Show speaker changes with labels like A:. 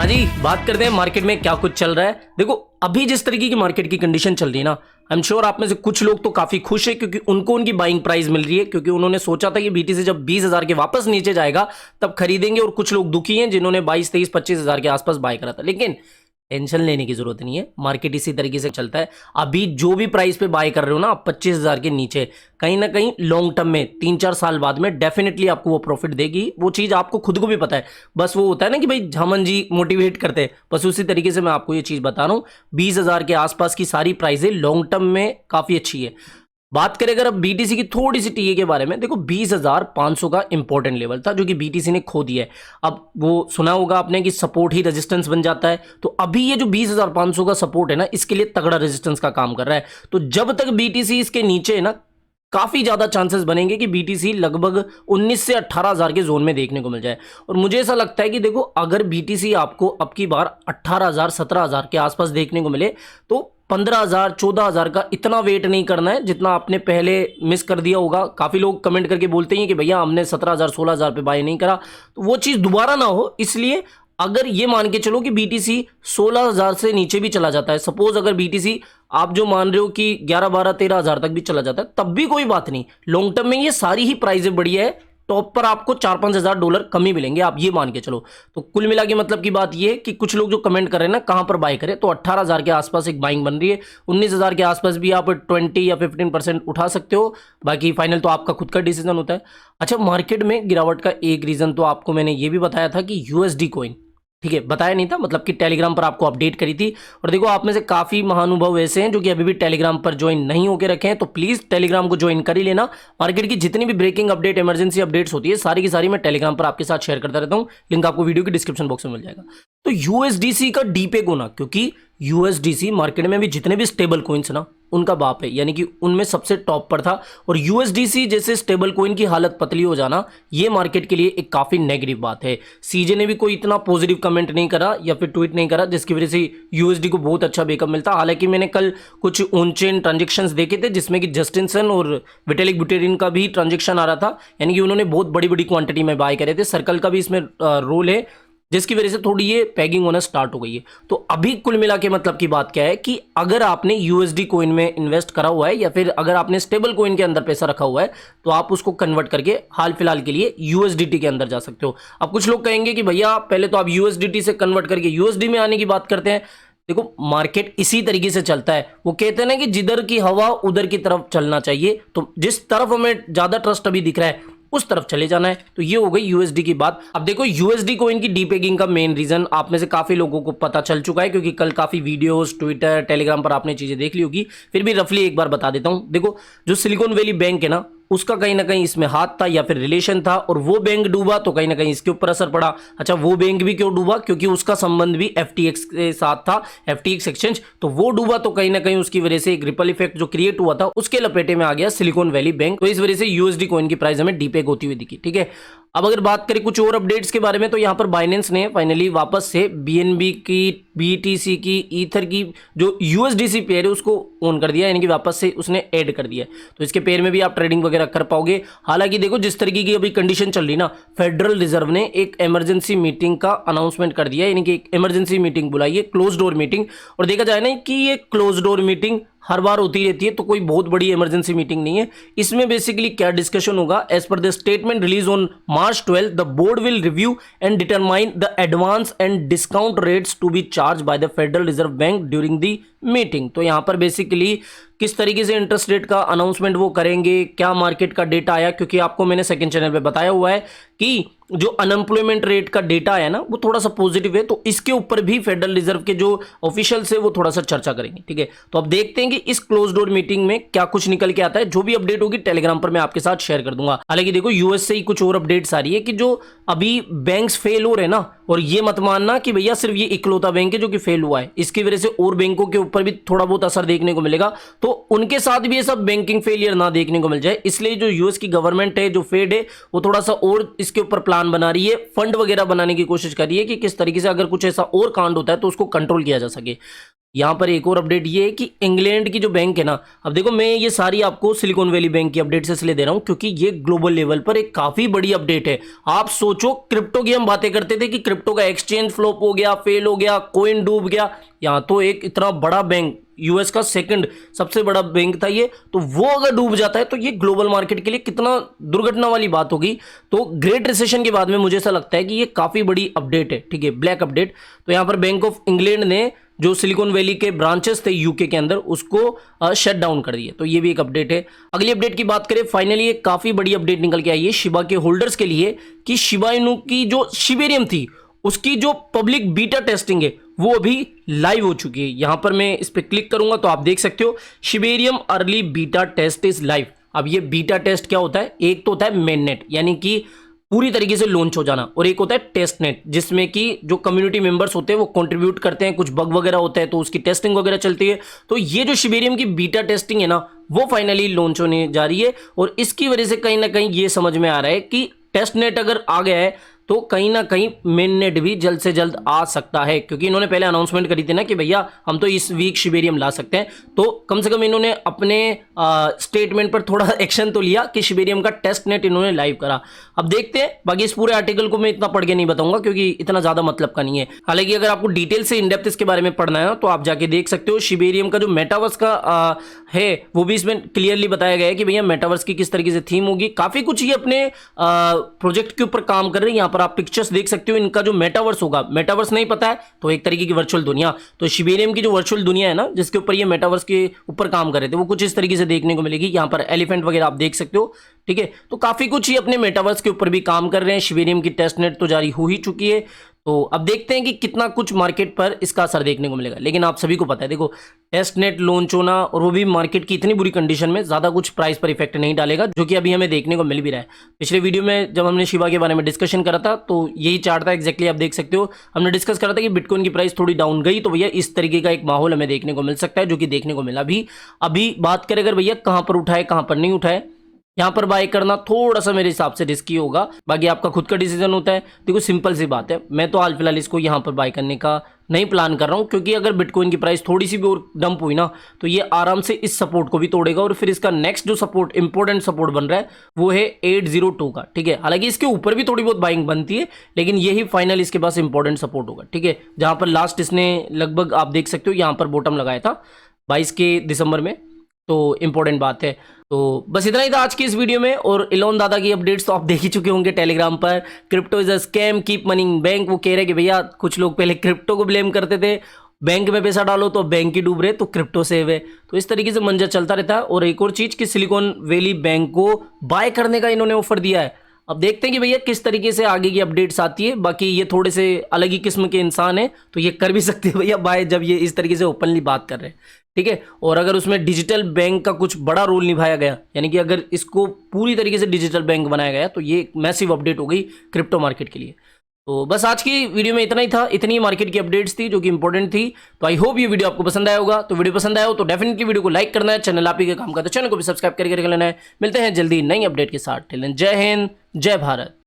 A: जी बात करते हैं मार्केट में क्या कुछ चल रहा है। देखो अभी जिस तरीके की मार्केट की कंडीशन चल रही है ना, आई एम श्योर आप में से कुछ लोग तो काफी खुश है क्योंकि उनको उनकी बाइंग प्राइस मिल रही है, क्योंकि उन्होंने सोचा था कि बीटीसी जब 20,000 के वापस नीचे जाएगा तब खरीदेंगे, और कुछ लोग दुखी हैं जिन्होंने 22, 23, 25,000 के आसपास बाय करा था। लेकिन टेंशन लेने की जरूरत नहीं है, मार्केट इसी तरीके से चलता है। अभी जो भी प्राइस पे बाय कर रहे हो ना आप 25,000 के नीचे, कहीं ना कहीं लॉन्ग टर्म में 3-4 साल बाद में डेफिनेटली आपको वो प्रॉफिट देगी। वो चीज आपको खुद को भी पता है, बस वो होता है ना कि भाई झमन जी मोटिवेट करते हैं, बस उसी तरीके से मैं आपको ये चीज बता रहा हूँ। 20,000 के आसपास की सारी प्राइसें लॉन्ग टर्म में काफी अच्छी है। बात करें अगर अब बीटीसी की थोड़ी सी टीए के बारे में, देखो 20,500 का इंपॉर्टेंट लेवल था जो कि बीटीसी ने खो दिया है। अब वो सुना होगा आपने कि सपोर्ट ही रेजिस्टेंस बन जाता है, तो अभी ये जो 20,500 का सपोर्ट है ना, इसके लिए तगड़ा रेजिस्टेंस का काम कर रहा है। तो जब तक बीटीसी इसके नीचे है ना, काफी ज्यादा चांसेस बनेंगे कि बीटीसी लगभग 19 से 18,000 के जोन में देखने को मिल जाए। और मुझे ऐसा लगता है कि देखो अगर बीटीसी आपको अब की बार 18,000 17,000 के आसपास देखने को मिले तो 15,000 14,000 का इतना वेट नहीं करना है जितना आपने पहले मिस कर दिया होगा। काफी लोग कमेंट करके बोलते हैं कि भैया हमने 17,000 16,000 पे बाय नहीं करा, तो वो चीज दोबारा ना हो। इसलिए अगर ये मान के चलो कि बीटीसी 16,000 से नीचे भी चला जाता है, सपोज अगर बीटीसी आप जो मान रहे हो कि 11 12 13,000 तक भी चला जाता है, तब भी कोई बात नहीं। लॉन्ग टर्म में ये सारी ही प्राइजें बढ़िया है, टॉप पर आपको $4-5,000 कम ही मिलेंगे, आप ये मान के चलो। तो कुल मिला के मतलब की बात ये है कि कुछ लोग जो कमेंट कर रहे हैं ना कहां पर बाय करें, तो 18,000 के आसपास एक बाइंग बन रही है। 19,000 के आसपास भी आप 20 या 15% उठा सकते हो, बाकी फाइनल तो आपका खुद का डिसीजन होता है। अच्छा, मार्केट में गिरावट का एक रीजन तो आपको मैंने ये भी बताया था कि यूएसडी कॉइन, ठीक है, बताया नहीं था, मतलब कि टेलीग्राम पर आपको अपडेट करी थी। और देखो आप में से काफी महानुभाव ऐसे हैं जो कि अभी भी टेलीग्राम पर ज्वाइन नहीं होकर रखे हैं, तो प्लीज टेलीग्राम को ज्वाइन कर ही लेना। मार्केट की जितनी भी ब्रेकिंग अपडेट, इमरजेंसी अपडेट्स होती है, सारी की सारी मैं टेलीग्राम पर आपके साथ शेयर करता रहता हूं। लिंक आपको वीडियो की डिस्क्रिप्शन बॉक्स में मिल जाएगा। तो यूएसडीसी का डीपेग होना, क्योंकि यूएसडीसी मार्केट में भी जितने भी स्टेबल कॉइन्स ना उनका बाप है, यानी कि उनमें सबसे टॉप पर था। और यूएसडीसी जैसे स्टेबल कॉइन की हालत पतली हो जाना, ये मार्केट के लिए एक काफी नेगेटिव बात है। सीजे ने भी कोई इतना पॉजिटिव कमेंट नहीं करा या फिर ट्वीट नहीं करा जिसकी वजह से यूएसडी को बहुत अच्छा बैकअप मिलता। हालांकि मैंने कल कुछ ऑन चेन ट्रांजेक्शंस देखे थे जिसमें कि जस्टिनसन और विटेलिक बुटेरिन का भी ट्रांजेक्शन आ रहा था, यानी कि उन्होंने बहुत बड़ी बड़ी क्वांटिटी में बाय करे थे। सर्कल का भी इसमें रोल है जिसकी वजह से थोड़ी ये पैगिंग होना स्टार्ट हो गई है। तो अभी कुल मिला के मतलब की बात क्या है कि अगर आपने यूएसडी कॉइन में इन्वेस्ट करा हुआ है या फिर अगर आपने स्टेबल कॉइन के अंदर पैसा रखा हुआ है, तो आप उसको कन्वर्ट करके हाल फिलहाल के लिए यूएसडीटी के अंदर जा सकते हो। अब कुछ लोग कहेंगे कि भैया पहले तो आप यूएसडीटी से कन्वर्ट करके यूएसडी में आने की बात करते हैं। देखो मार्केट इसी तरीके से चलता है, वो कहते हैं ना कि जिधर की हवा उधर की तरफ चलना चाहिए। तो जिस तरफ हमें ज्यादा ट्रस्ट अभी दिख रहा है उस तरफ चले जाना है। तो ये हो गई यूएसडी की बात। अब देखो यूएसडी कॉइन की डीपेगिंग का मेन रीजन आप में से काफी लोगों को पता चल चुका है, क्योंकि कल काफी वीडियोस ट्विटर टेलीग्राम पर आपने चीजें देख ली होगी, फिर भी रफली एक बार बता देता हूं। देखो जो सिलिकॉन वैली बैंक है ना, उसका कहीं ना कहीं इसमें हाथ था या फिर रिलेशन था, और वो बैंक डूबा तो कहीं ना कहीं इसके ऊपर असर पड़ा। अच्छा, वो बैंक भी क्यों डूबा? क्योंकि उसका संबंध भी एफटीएक्स के साथ था, एफटीएक्स एक्सचेंज, तो वो डूबा तो कहीं ना कहीं उसकी वजह से एक रिपल इफेक्ट जो क्रिएट हुआ था उसके लपेटे में आ गया सिलिकॉन वैली बैंक। तो इस वजह से यूएसडी कॉइन की प्राइस हमें डीपेग होती हुई दिखी। ठीक है, अब अगर बात करें कुछ और अपडेट्स के बारे में, तो यहां पर बाइनेंस ने फाइनली वापस से बीएनबी की, बीटीसी की, ईथर की जो यूएसडीसी पेयर है उसको ऑन कर दिया, यानी कि वापस से उसने ऐड कर दिया। तो इसके पेयर में भी आप ट्रेडिंग वगैरह कर पाओगे। हालांकि देखो जिस तरीके की अभी कंडीशन चल रही ना, फेडरल रिजर्व ने एक इमरजेंसी मीटिंग का अनाउंसमेंट कर दिया, यानी कि एक इमरजेंसी मीटिंग बुलाई है, क्लोज डोर मीटिंग। और देखा जाए ना कि ये क्लोज डोर मीटिंग हर बार होती रहती है, तो कोई बहुत बड़ी इमरजेंसी मीटिंग नहीं है। इसमें बेसिकली क्या डिस्कशन होगा, एज पर the statement release on March 12, the board will review and determine the advance and discount rates to be charge by the federal reserve bank during the meeting. तो यहां पर basically किस तरीके से interest rate का announcement वो करेंगे, क्या मार्केट का डेटा आया, क्योंकि आपको मैंने सेकंड चैनल पे बताया हुआ है कि जो अनएम्प्लॉयमेंट रेट का डेटा आया ना वो थोड़ा सा पॉजिटिव है, तो इसके ऊपर भी फेडरल रिजर्व के जो ऑफिशियल्स है वो थोड़ा सा चर्चा करेंगे। ठीक है, तो अब देखते हैं कि इस क्लोज डोर मीटिंग में क्या कुछ निकल के आता है। जो भी अपडेट होगी टेलीग्राम पर मैं आपके साथ शेयर कर दूंगा। हालांकि देखो यूएस से ही कुछ और अपडेट्स आ रही है कि जो अभी बैंक्स फेल हो रहे हैं ना, और ये मत मानना कि भैया सिर्फ ये इकलौता बैंक है जो कि फेल हुआ है, इसकी वजह से और बैंकों के ऊपर भी थोड़ा बहुत असर देखने को मिलेगा। तो उनके साथ भी ये सब बैंकिंग फेलियर ना देखने को मिल जाए, इसलिए जो यूएस की गवर्नमेंट है, जो फेड है, वो थोड़ा सा और इसके ऊपर प्लान बना रही है, फंड वगैरह बनाने की कोशिश कर रही है कि किस तरीके से अगर कुछ ऐसा और कांड होता है तो उसको कंट्रोल किया जा सके। यहाँ पर एक और अपडेट ये है कि इंग्लैंड की जो बैंक है ना, अब देखो मैं ये सारी आपको सिलिकॉन वैली बैंक की अपडेट्स इसलिए दे रहा हूँ क्योंकि ये ग्लोबल लेवल पर एक काफी बड़ी अपडेट है। आप सोचो, क्रिप्टो की हम बातें करते थे कि क्रिप्टो का एक्सचेंज फ्लॉप हो गया, फेल हो गया, कॉइन डूब गया, यहाँ तो एक इतना बड़ा बैंक, यूएस का सेकंड सबसे बड़ा बैंक था ये, तो वो अगर डूब जाता है तो ये ग्लोबल मार्केट के लिए कितना दुर्घटना वाली बात होगी। तो ग्रेट रिसेशन के बाद में मुझे ऐसा लगता है कि ये काफी बड़ी अपडेट है, ठीक है, ब्लैक अपडेट। तो यहाँ पर बैंक ऑफ इंग्लैंड ने जो सिलिकॉन वैली के ब्रांचेस थे यूके के अंदर उसको शट डाउन कर दिए, तो ये भी एक अपडेट है। अगली अपडेट की बात करें, फाइनली एक काफी बड़ी अपडेट निकल के आई है शिबा के होल्डर्स के लिए कि शिबा इनू की जो शिबेरियम थी उसकी जो पब्लिक बीटा टेस्टिंग है वो अभी लाइव हो चुकी है। यहां पर मैं इस पर क्लिक करूंगा तो आप देख सकते हो Shibarium early beta test is live. अब ये बीटा टेस्ट क्या होता है, एक तो होता है मेन नेट यानी कि पूरी तरीके से लॉन्च हो जाना, और एक होता है टेस्ट नेट जिसमें कि जो कम्युनिटी मेंबर्स होते हैं वो कंट्रीब्यूट करते हैं, कुछ बग वगैरह होता है तो उसकी टेस्टिंग वगैरह चलती है। तो ये जो शिबेरियम की बीटा टेस्टिंग है ना वो फाइनली लॉन्च होने जा रही है, और इसकी वजह से कहीं ना कहीं ये समझ में आ रहा है कि टेस्ट नेट अगर आ गया है तो कहीं ना कहीं मेन नेट भी जल्द से जल्द आ सकता है, क्योंकि इन्होंने पहले अनाउंसमेंट करी थी ना कि भैया हम तो इस वीक शिबेरियम ला सकते हैं। तो कम से कम इन्होंने अपने स्टेटमेंट पर थोड़ा एक्शन तो लिया कि शिबेरियम का टेस्ट नेट इन्होंने लाइव करा। अब देखते हैं, बाकी इस पूरे आर्टिकल को मैं इतना पढ़ के नहीं बताऊंगा क्योंकि इतना ज्यादा मतलब का नहीं है। हालांकि अगर आपको डिटेल से इन डेप्थ इसके बारे में पढ़ना है तो आप जाके देख सकते हो। शिबेरियम का जो मेटावर्स का है वो भी इसमें क्लियरली बताया गया है कि भैया मेटावर्स की किस तरीके से थीम होगी। काफी कुछ ये अपने प्रोजेक्ट के ऊपर काम कर रहे हैं। यहाँ पर आप पिक्चर्स देख सकते हो, इनका जो मेटावर्स होगा, मेटावर्स नहीं पता है तो एक तरीके की वर्चुअल दुनिया, तो शिबेरियम की जो वर्चुअल दुनिया है ना जिसके ऊपर ये मेटावर्स के ऊपर काम कर रहे थे वो कुछ इस तरीके से देखने को मिलेगी। यहाँ पर एलिफेंट वगैरह आप देख सकते हो, ठीक है। तो काफी कुछ ये अपने मेटावर्स के ऊपर भी काम कर रहे हैं। शिबेरियम की टेस्ट नेट तो जारी हो ही चुकी है, तो अब देखते हैं कि कितना कुछ मार्केट पर इसका असर देखने को मिलेगा। लेकिन आप सभी को पता है, देखो टेस्ट नेट लॉन्च होना और वो भी मार्केट की इतनी बुरी कंडीशन में ज्यादा कुछ प्राइस पर इफेक्ट नहीं डालेगा, जो कि अभी हमें देखने को मिल भी रहा है। पिछले वीडियो में जब हमने शिबा के बारे में डिस्कशन करा था तो यही चार्ट था एग्जैक्टली, आप देख सकते हो। हमने डिस्कस करा था कि बिटकॉइन की प्राइस थोड़ी डाउन गई तो भैया इस तरीके का एक माहौल हमें देखने को मिल सकता है, जो कि देखने को मिला भी। अभी बात करें अगर भैया कहां पर उठाए कहां पर नहीं उठाए, यहाँ पर बाय करना थोड़ा सा मेरे हिसाब से रिस्की होगा, बाकी आपका खुद का डिसीजन होता है। देखो सिंपल सी बात है, मैं तो हाल फिलहाल इसको यहाँ पर बाय करने का नहीं प्लान कर रहा हूँ, क्योंकि अगर बिटकॉइन की प्राइस थोड़ी सी भी और डंप हुई ना तो ये आराम से इस सपोर्ट को भी तोड़ेगा, और फिर इसका नेक्स्ट जो सपोर्ट इंपॉर्टेंट सपोर्ट बन रहा है वो है 802 का, ठीक है। हालांकि इसके ऊपर भी थोड़ी बहुत बाइंग बनती है, लेकिन यही फाइनल इसके पास इंपॉर्टेंट सपोर्ट होगा, ठीक है। जहां पर लास्ट इसने लगभग आप देख सकते हो यहाँ पर बॉटम लगाया था 22 के दिसंबर में, तो इंपॉर्टेंट बात है। तो बस इतना ही था आज की इस वीडियो में, और इलोन दादा की अपडेट्स तो आप देख ही चुके होंगे टेलीग्राम पर। Crypto is a scam, keep money in bank, वो कह रहे कि भैया कुछ लोग पहले क्रिप्टो को ब्लेम करते थे, बैंक में पैसा डालो तो बैंक ही डूब रहे तो क्रिप्टो सेव है। तो इस तरीके से मंजर चलता रहता है। और एक और चीज कि सिलिकॉन वैली बैंक को बाय करने का इन्होंने ऑफर दिया है। अब देखते हैं कि भैया किस तरीके से आगे की अपडेट्स आती है। बाकी ये थोड़े से अलग ही किस्म के इंसान है तो ये कर भी सकते हैं भैया बाय, जब ये इस तरीके से ओपनली बात कर रहे हैं, ठीक है। और अगर उसमें डिजिटल बैंक का कुछ बड़ा रोल निभाया गया, यानी कि अगर इसको पूरी तरीके से डिजिटल बैंक बनाया गया तो ये मैसिव अपडेट हो गई क्रिप्टो मार्केट के लिए। तो बस आज की वीडियो में इतना ही था, इतनी मार्केट की अपडेट्स थी जो कि इंपॉर्टेंट थी। तो आई होप ये वीडियो आपको पसंद आया होगा। तो वीडियो पसंद आया हो तो डेफिनेटली वीडियो को लाइक करना है, चैनल आप ही का काम का तो चैनल को भी सब्सक्राइब करके रख लेना है। मिलते हैं जल्दी नई अपडेट के साथ। जय हिंद, जय भारत।